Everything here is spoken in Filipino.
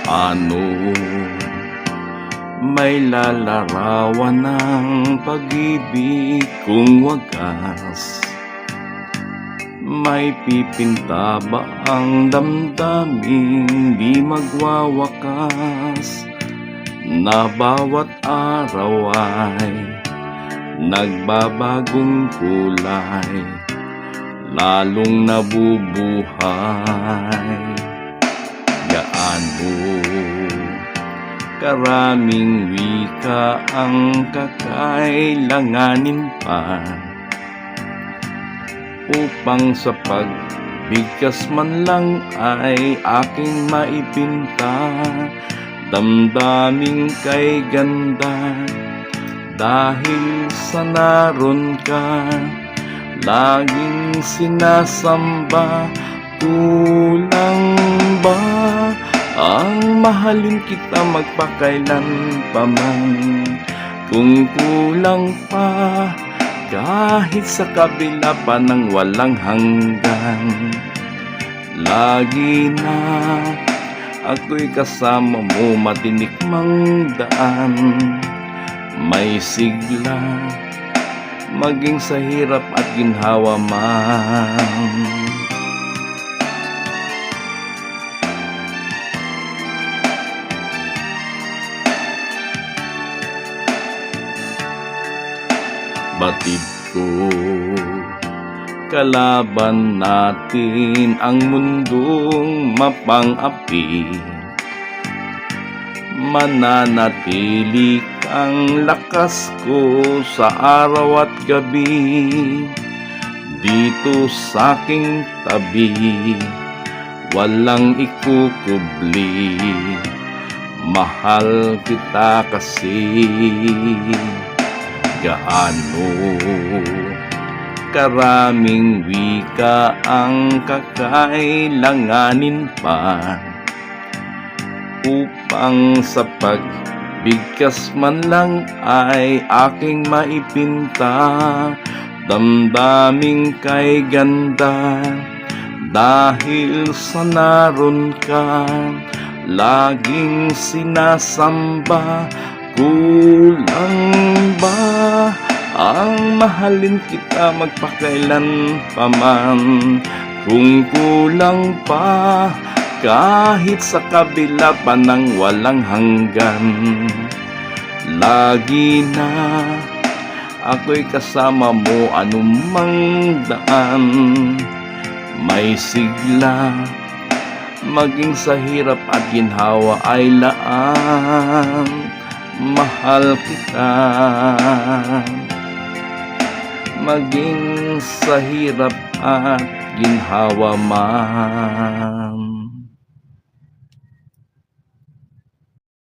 Paano may lalarawan ng pag-ibig kung wagas? May pipinta ba ang damdaming di magwawakas? Na bawat araw ay nagbabagong kulay, lalong nabubuhay. Gaano karaming wika ang kakailanganin pa upang sa pagbigkas man lang ay aking maipinta damdaming kay ganda. Dahil sa naroon ka, laging sinasamba. Kulang ba ang mahalin kita magpakailan pa man? Kung kulang pa, kahit sa kabila pa ng walang hanggan, lagi na ako'y kasama mo, matinikmang daan. May sigla, maging sa hirap at ginhawa man. Batid ko, kalaban natin ang mundong mapang-api. Mananatili kang lakas ko sa araw at gabi. Dito sa aking tabi, walang ikukubli. Mahal kita kasi. Gaano karaming wika ang kakailanganin pa upang sa pagbigkas man lang ay aking maipinta damdaming kay ganda. Dahil sa naroon ka, laging sinasamba. Kulang ba ang mahalin kita magpakailan pa man? Kung kulang pa, kahit sa kabila pa ng walang hanggan, lagi na ako'y kasama mo anumang daan. May sigla, maging sa hirap at ginhawa ay laan. Mahal kita, maging sa hirap at ginhawa man.